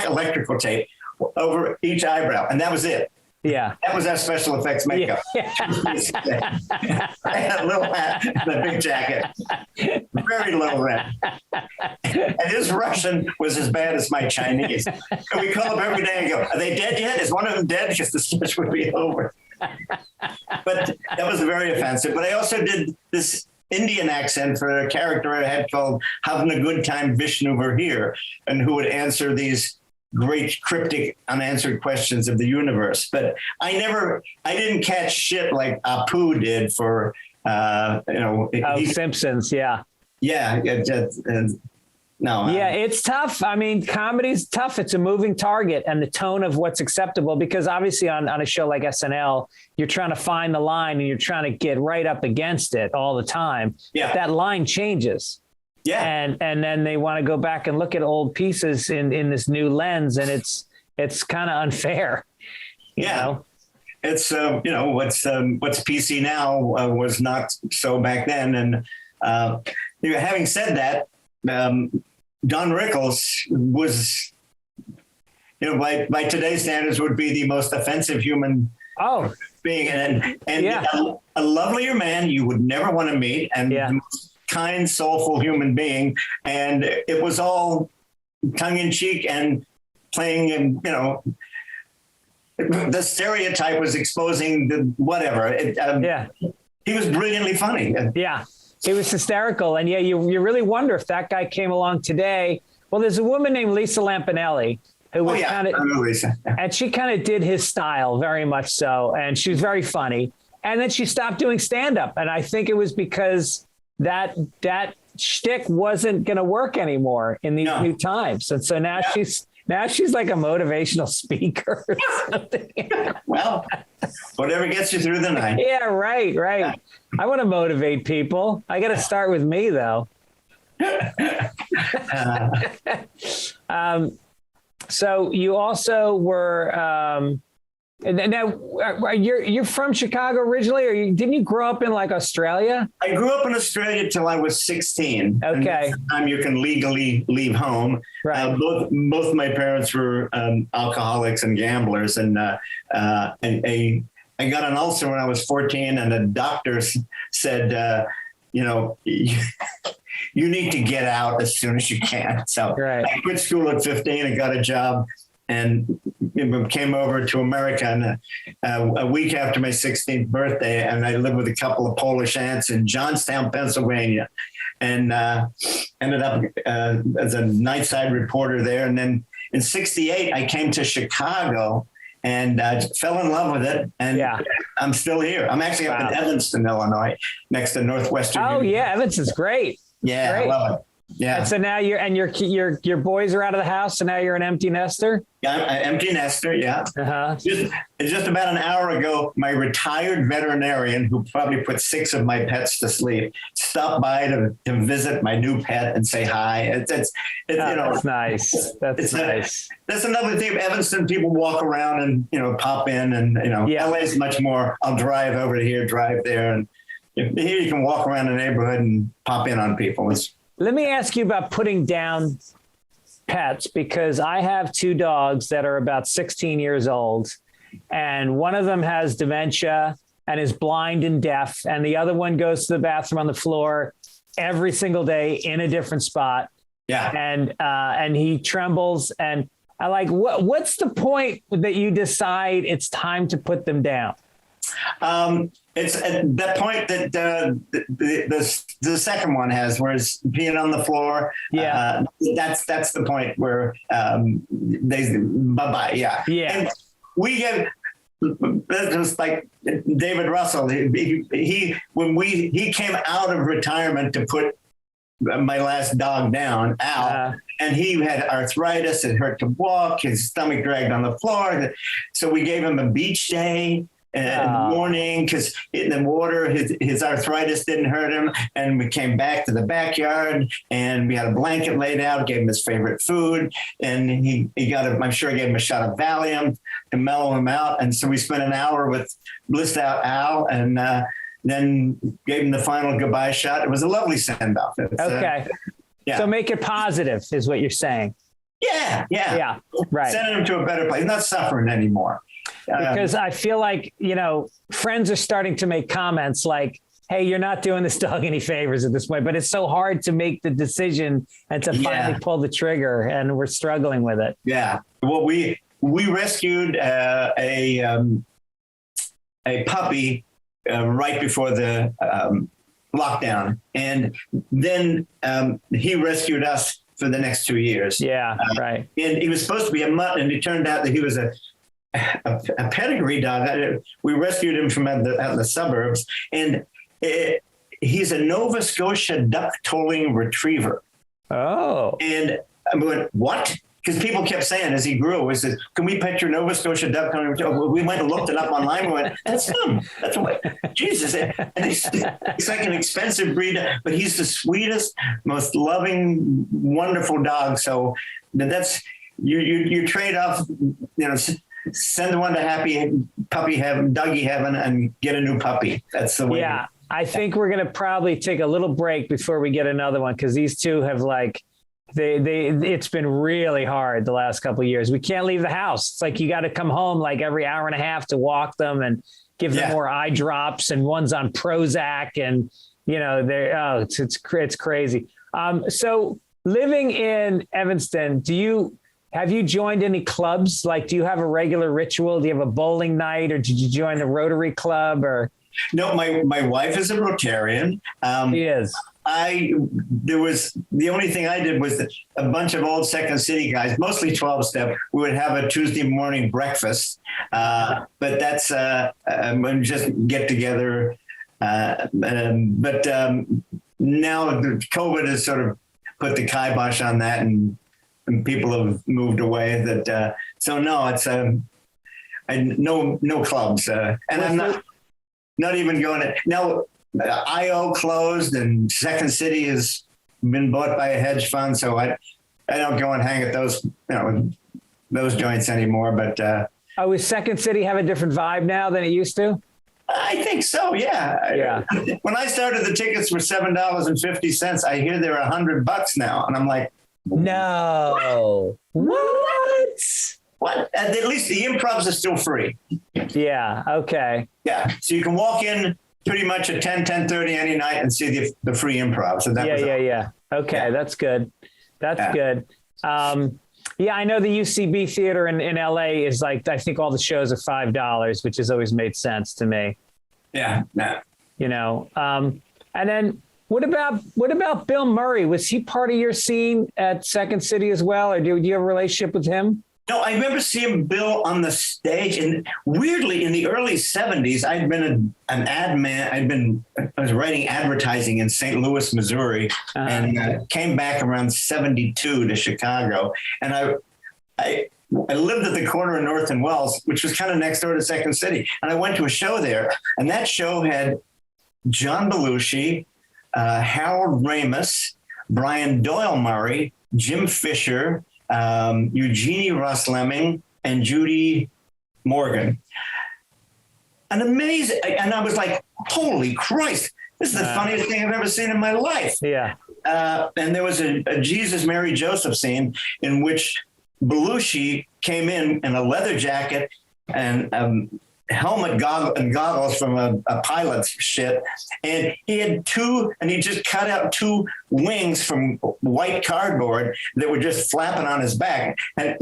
electrical tape over each eyebrow, and that was it. Yeah. That was our special effects makeup. Yeah. I had a little hat and a big jacket. Very low rent. And his Russian was as bad as my Chinese. And we call him every day and go, "Are they dead yet? Is one of them dead?" Because the sketch would be over. But that was very offensive. But I also did this Indian accent for a character I had called Having a Good Time Vishnu Over Here, and who would answer these great cryptic unanswered questions of the universe. But I didn't catch shit like Apu did for Simpsons. Yeah it's tough. I mean, comedy's tough. It's a moving target, and the tone of what's acceptable, because obviously on a show like SNL, you're trying to find the line and you're trying to get right up against it all the time. Yeah, that line changes. Yeah. And then they want to go back and look at old pieces in this new lens, and it's kind of unfair. You know? It's what's PC now was not so back then. And having said that, Don Rickles was, by today's standards, would be the most offensive human being, and a lovelier man you would never want to meet, and the most kind, soulful human being. And it was all tongue in cheek and playing, the stereotype was exposing the whatever. He was brilliantly funny. Yeah. He was hysterical. And you really wonder if that guy came along today. Well, there's a woman named Lisa Lampanelli who was and she kind of did his style very much so. And she was very funny. And then she stopped doing stand-up. And I think it was because that shtick wasn't going to work anymore in these new times. And so now she's like a motivational speaker or something. Well, whatever gets you through the night. Yeah, right. Yeah. I want to motivate people. I got to start with me, though. So you also were now you're from Chicago originally, or didn't you grow up in like Australia? I grew up in Australia till I was 16. Okay. And that's the time you can legally leave home. Right. Both my parents were alcoholics and gamblers, and I got an ulcer when I was 14, and the doctor said, you need to get out as soon as you can. So I quit school at 15 and got a job, and came over to America a week after my 16th birthday, and I lived with a couple of Polish aunts in Johnstown, Pennsylvania, and ended up as a nightside reporter there. And then in '68, I came to Chicago and fell in love with it. And I'm still here. I'm actually up in Evanston, Illinois, next to Northwestern. Oh, yeah. Evanston's great. Yeah, great. I love it. Yeah. And so now your boys are out of the house, so now you're an empty nester? Yeah, I'm an empty nester, yeah. Uh-huh. Just about an hour ago, my retired veterinarian, who probably put 6 of my pets to sleep, stopped by to visit my new pet and say hi. It's you know, that's nice. That's nice. That's another thing. Evanston, people walk around and, you know, pop in, and, you know, LA is much more, I'll drive over to here, drive there. And here you can walk around the neighborhood and pop in on people. Let me ask you about putting down pets, because I have 2 dogs that are about 16 years old, and one of them has dementia and is blind and deaf, and the other one goes to the bathroom on the floor every single day in a different spot. Yeah. And he trembles, and I like, what's the point that you decide it's time to put them down? It's at that point that the second one has, where it's peeing on the floor. Yeah. That's the point where they bye-bye. Yeah. Yeah. And we get just like David Russell. He came out of retirement to put my last dog down, Al, and he had arthritis. It hurt to walk. His stomach dragged on the floor. So we gave him a beach day in the morning, because in the water, his arthritis didn't hurt him. And we came back to the backyard, and we had a blanket laid out, gave him his favorite food. And he got I'm sure I gave him a shot of Valium to mellow him out. And so we spent an hour with blissed out Al, and then gave him the final goodbye shot. It was a lovely send off. Okay. Yeah. So make it positive is what you're saying. Yeah. Right. Sending him to a better place, not suffering anymore. Because I feel like, you know, friends are starting to make comments like, hey, you're not doing this dog any favors at this point, but it's so hard to make the decision and to finally pull the trigger, and we're struggling with it. Yeah. Well, we rescued a puppy right before the lockdown, and then he rescued us for the next 2 years. Yeah, right. And he was supposed to be a mutt, and it turned out that he was a pedigree dog. We rescued him from out in the suburbs, and he's a Nova Scotia duck tolling retriever. Oh. And I went, what? Because people kept saying as he grew, we said, can we pet your Nova Scotia duck tolling retriever? We went and looked it up online. We went, that's him. That's what, Jesus. And he's like an expensive breed, but he's the sweetest, most loving, wonderful dog. So that's, you trade off, you know, send one to happy puppy heaven, doggy heaven, and get a new puppy. That's the way. Yeah. I think we're going to probably take a little break before we get another one, because these two have it's been really hard the last couple of years. We can't leave the house. It's like you got to come home like every hour and a half to walk them and give them more eye drops, and one's on Prozac, and you know it's crazy. So living in Evanston, have you joined any clubs? Like, do you have a regular ritual? Do you have a bowling night, or did you join the Rotary Club? Or no, my wife is a Rotarian. She is. The only thing I did was a bunch of old Second City guys, mostly 12-step. We would have a Tuesday morning breakfast, but that's just get together. But now COVID has sort of put the kibosh on that, and people have moved away. So no, it's no clubs, and I'm not even going to now. IO closed, and Second City has been bought by a hedge fund, so I don't go and hang at those joints anymore. But does Second City have a different vibe now than it used to? I think so. Yeah. When I started, the tickets were $7.50. I hear they're $100 now, and I'm like, no. What? What? At least the improvs are still free. Yeah. Okay. Yeah. So you can walk in pretty much at 10:30 any night and see the free improv. So yeah. Okay. That's good. That's good. Yeah, I know the UCB theater in LA is like, I think all the shows are $5, which has always made sense to me. Yeah. You know, and then what about Bill Murray? Was he part of your scene at Second City as well? Or do you have a relationship with him? No, I remember seeing Bill on the stage, and weirdly, in the early '70s, I'd been an ad man. I was writing advertising in St. Louis, Missouri, and came back around '72 to Chicago, and I lived at the corner of North and Wells, which was kind of next door to Second City, and I went to a show there, and that show had John Belushi, Harold Ramis, Brian Doyle Murray, Jim Fisher, Eugenie Ross Lemming, and Judy Morgan. And I was like, holy Christ, this is the funniest thing I've ever seen in my life. Yeah. And there was a Jesus, Mary, Joseph scene in which Belushi came in a leather jacket and helmet goggles from a pilot's ship, and he just cut out two wings from white cardboard that were just flapping on his back, and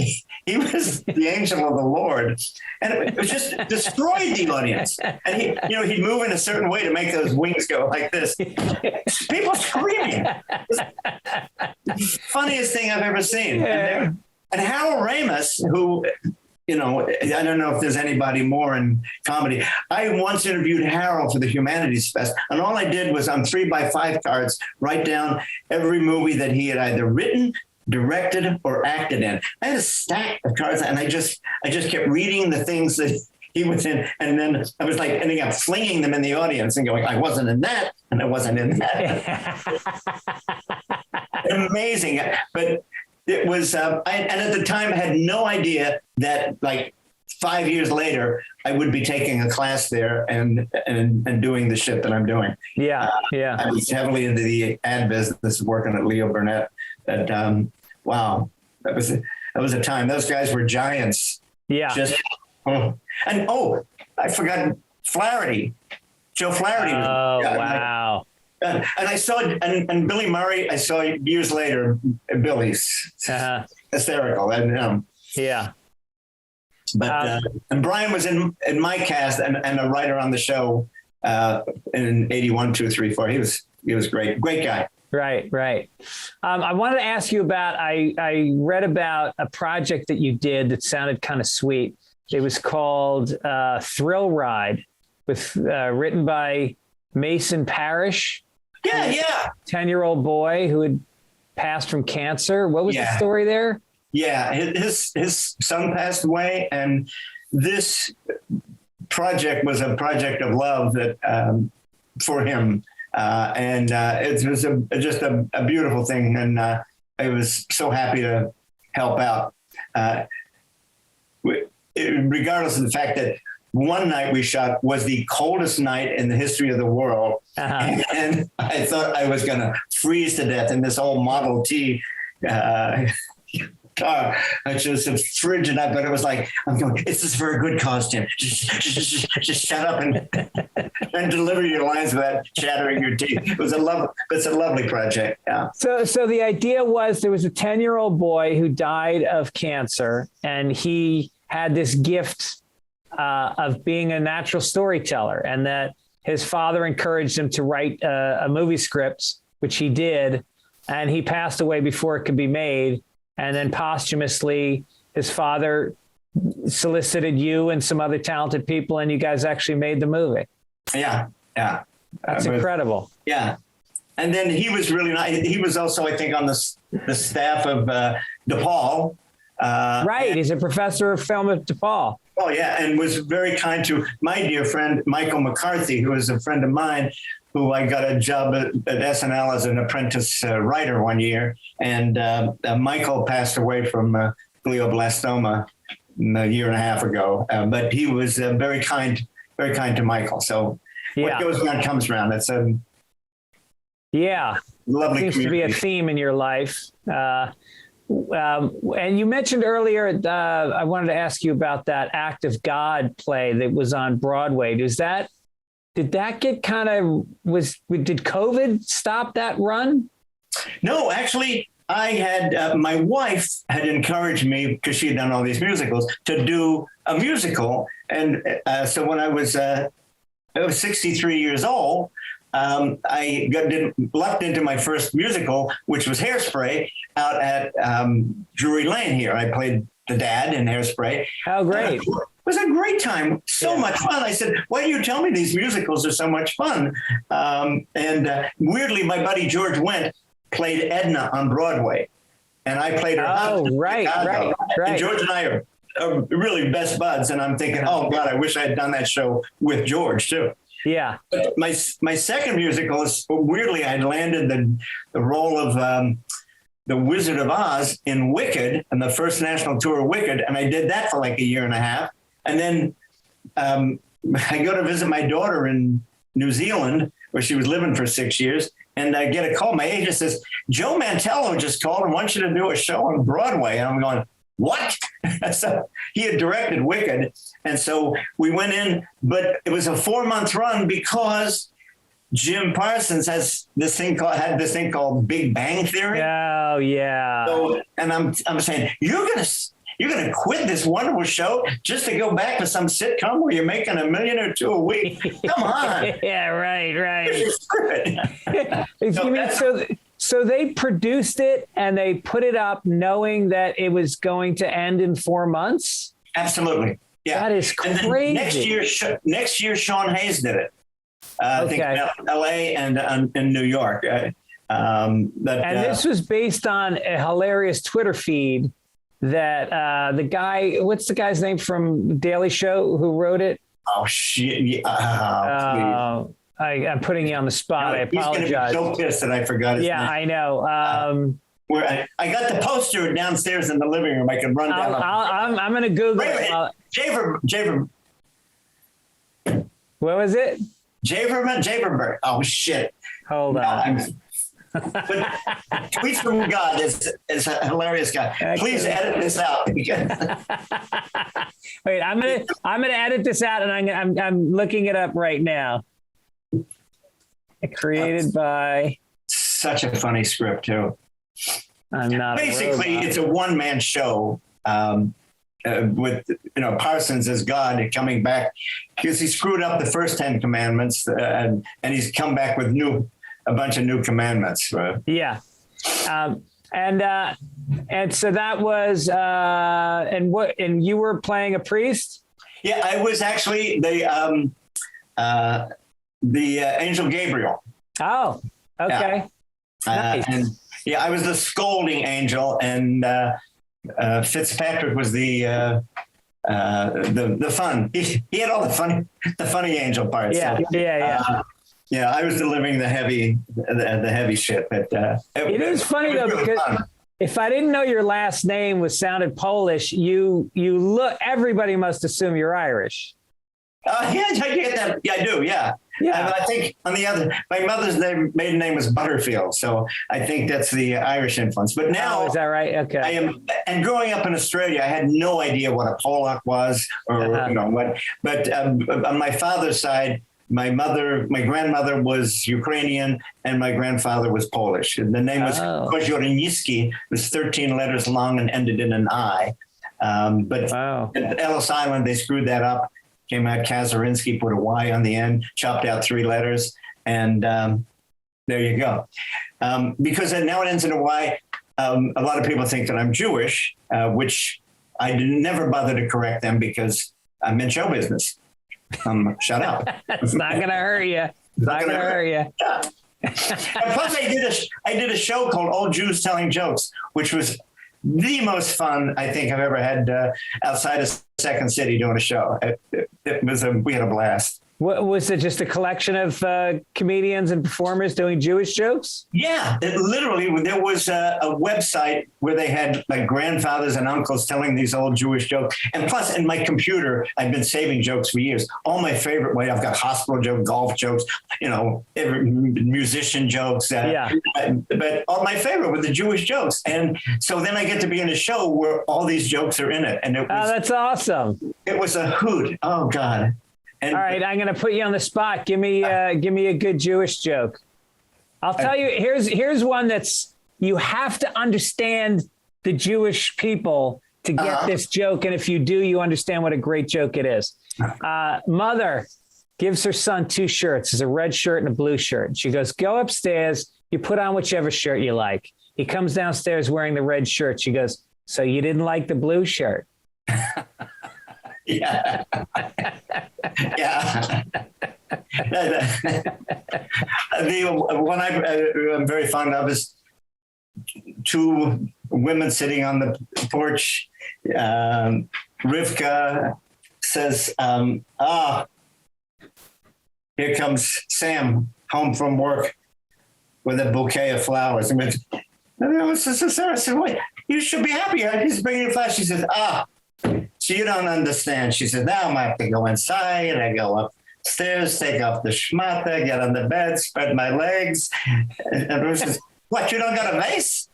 he was the angel of the Lord, and it was just destroyed the audience. And he'd move in a certain way to make those wings go like this. People screaming. Funniest thing I've ever seen. Yeah. And Harold Ramis, who, I don't know if there's anybody more in comedy. I once interviewed Harold for the Humanities Fest, and all I did was on 3x5 cards write down every movie that he had either written, directed, or acted in. I had a stack of cards, and I just kept reading the things that he was in, and then I was like ending up flinging them in the audience and going, I wasn't in that, and I wasn't in that. Amazing. But it was, and at the time I had no idea that like 5 years later, I would be taking a class there and doing the shit that I'm doing. Yeah. Yeah. I was heavily into the ad business, working at Leo Burnett. Wow, that was a time. Those guys were giants. Yeah. I forgot Flaherty. Joe Flaherty. Wow. And I saw, and Billy Murray, I saw years later, Billy's hysterical. And, yeah. But, and Brian was in my cast and a writer on the show in 81, 2, 3, 4. He was great. Great guy. Right. I wanted to ask you about, I read about a project that you did that sounded kind of sweet. It was called Thrill Ride, written by Mason Parrish. Yeah. 10-year-old boy who had passed from cancer. What was the story there? Yeah, his son passed away, and this project was a project of love that for him, and it was just a beautiful thing, and I was so happy to help out. Regardless of the fact that one night we shot was the coldest night in the history of the world. And I thought I was going to freeze to death in this old Model T car. It's just a frigid night, but it was like, I'm going, it's this for a good cause, Tim. Just shut up and deliver your lines without shattering your teeth. It's a lovely project. Yeah. So the idea was there was a 10-year-old boy who died of cancer, and he had this gift of being a natural storyteller, and that his father encouraged him to write a movie script, which he did, and he passed away before it could be made. And then posthumously, his father solicited you and some other talented people, and you guys actually made the movie. Yeah. That's incredible. Yeah. And then he was really nice. He was also, I think, on the staff of DePaul. Right. He's a professor of film at DePaul. Oh, yeah. And was very kind to my dear friend, Michael McCarthy, who is a friend of mine, who I got a job at SNL as an apprentice writer one year. And Michael passed away from glioblastoma a year and a half ago. But he was very kind to Michael. So what goes around comes around. It's a lovely seems community. to be a theme in your life. And you mentioned earlier, I wanted to ask you about that Act of God play that was on Broadway. Did that get did COVID stop that run? No, actually, I had, my wife had encouraged me, because she had done all these musicals, to do a musical. And so when I was 63 years old, I lucked into my first musical, which was Hairspray, out at Drury Lane here. I played the dad in Hairspray. Oh, great. It was a great time. So much fun. I said, why do you tell me these musicals are so much fun? Weirdly, my buddy George Wendt played Edna on Broadway. And I played her husband. Oh, right. And George and I are really best buds. And I'm thinking, oh, God, I wish I had done that show with George, too. Yeah. But my second musical is, weirdly, I landed the role of the Wizard of Oz in Wicked, and the first national tour of Wicked. And I did that for like a year and a half. And then I go to visit my daughter in New Zealand, where she was living for 6 years. And I get a call. My agent says, Joe Mantello just called and wants you to do a show on Broadway. And I'm going, what? So he had directed Wicked. And so we went in, but it was a 4-month run because Jim Parsons had this thing called Big Bang Theory. Oh, yeah. So, and I'm saying, you're gonna quit this wonderful show just to go back to some sitcom where you're making $1 million or $2 million a week? Come on. Yeah, right. So, so they produced it and they put it up knowing that it was going to end in 4 months? Absolutely. Yeah. That is crazy. And then next year, Sean Hayes did it. I think in LA and in New York. This was based on a hilarious Twitter feed that the guy, what's the guy's name from Daily Show who wrote it? Oh, shit. I'm putting you on the spot. I apologize. He's going to be so pissed that I forgot his name. I know. Where I got the poster downstairs in the living room. I can run down. I'm going to Google it. Javerberg. What was it? Javerberg. Oh, shit. Hold on. But Tweets from God is a hilarious guy. Please edit this out. Wait, I'm gonna edit this out, and I'm looking it up right now. Created by. Such a funny script too. I'm not. Basically, it's a one-man show with Parsons as God coming back because he screwed up the first 10 commandments, and he's come back with a bunch of new commandments. Right? Yeah. And so that was, and you were playing a priest? Yeah, I was actually the angel Gabriel. Oh, okay. Yeah. Nice. And I was the scolding angel, and Fitzpatrick was the fun. He had all the funny angel parts. Yeah, so, yeah, I was delivering the heavy shit. But it is funny though, really because fun. If I didn't know your last name sounded Polish, you look. Everybody must assume you're Irish. I get that. Yeah, I do. Yeah. And I think my mother's maiden name was Butterfield, so I think that's the Irish influence. But now, is that right? Okay. I am. And growing up in Australia, I had no idea what a Pollock was, or what. But on my father's side, my grandmother was Ukrainian, and my grandfather was Polish. And the name was Kazurinsky. It was 13 letters long and ended in an I. But at Ellis Island, they screwed that up. Came out Kazurinsky, put a Y on the end, chopped out 3 letters, and there you go. Because now it ends in a Y. A lot of people think that I'm Jewish, which I never bother to correct them because I'm in show business. Shut up. It's not going to hurt you. It's not going to hurt you. Yeah. And plus, I did a show called Old Jews Telling Jokes, which was the most fun I think I've ever had outside of Second City doing a show. We had a blast. What, was it just a collection of comedians and performers doing Jewish jokes? Yeah, literally, there was a website where they had like grandfathers and uncles telling these old Jewish jokes. And plus, in my computer, I've been saving jokes for years. All my favorite way, I've got hospital jokes, golf jokes, musician jokes. But all my favorite were the Jewish jokes. And so then I get to be in a show where all these jokes are in it. And that's awesome. It was a hoot. Oh, God. All right, I'm going to put you on the spot. Give me a good Jewish joke. I'll tell you. Here's one that's you have to understand the Jewish people to get this joke, and if you do, you understand what a great joke it is. Mother gives her son 2 shirts. It's a red shirt and a blue shirt. She goes, "Go upstairs. You put on whichever shirt you like." He comes downstairs wearing the red shirt. She goes, So you didn't like the blue shirt. Yeah. Yeah. The one I'm very fond of is two women sitting on the porch. Rivka says, here comes Sam home from work with a bouquet of flowers. And Sister Sarah said, wait, you should be happy. He's bringing flowers. She says, so you don't understand. She said, now I'm going to have to go inside. I go upstairs, take off the schmata, get on the bed, spread my legs. And Bruce says, what, you don't got a vase?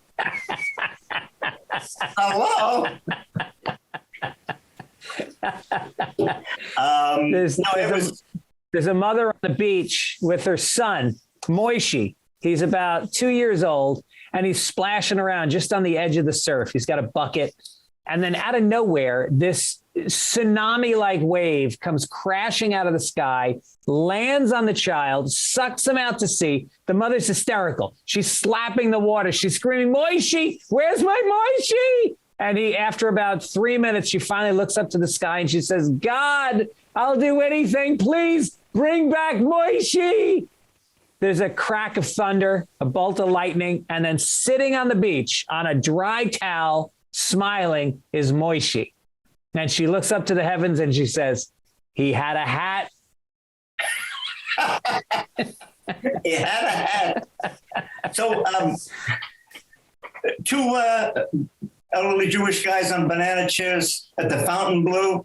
Hello? There's a mother on the beach with her son, Moishi. He's about 2 years old, and he's splashing around just on the edge of the surf. He's got a bucket. And then out of nowhere, this tsunami-like wave comes crashing out of the sky, lands on the child, sucks him out to sea. The mother's hysterical. She's slapping the water. She's screaming, Moishi, where's my Moishi? And after about 3 minutes, she finally looks up to the sky and she says, God, I'll do anything. Please bring back Moishi. There's a crack of thunder, a bolt of lightning, and then sitting on the beach on a dry towel, smiling, is Moishi. And she looks up to the heavens and she says, he had a hat. He had a hat. So two elderly Jewish guys on banana chairs at the Fontainebleau.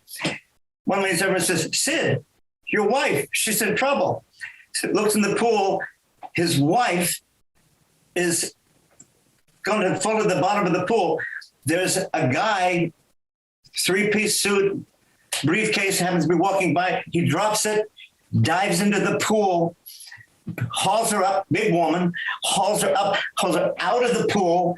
One leans over and says, Sid, your wife, she's in trouble. Sid looks in the pool. His wife is going to fall to the bottom of the pool. There's a guy, three-piece suit, briefcase, happens to be walking by. He drops it, dives into the pool, hauls her up, big woman, hauls her up, hauls her out of the pool,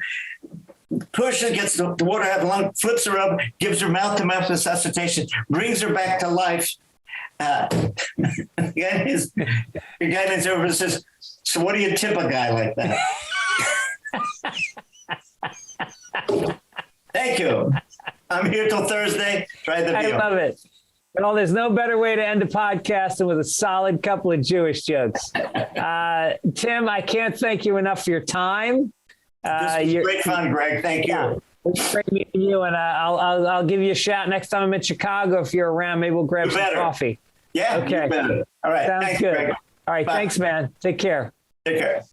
pushes, gets the water out of the lung, flips her up, gives her mouth-to-mouth resuscitation, brings her back to life. The guy leans over and says, so what do you tip a guy like that? Thank you. I'm here till Thursday. Try the deal. I love it. Well, there's no better way to end a podcast than with a solid couple of Jewish jokes. Tim, I can't thank you enough for your time. This was great fun, Greg. Thank you. Yeah, it's great meeting you, and I'll give you a shout next time I'm in Chicago. If you're around, maybe we'll grab some coffee. Yeah. Okay. All right. Sounds Thanks, good. Greg. All right. Bye. Thanks, man. Take care. Take care.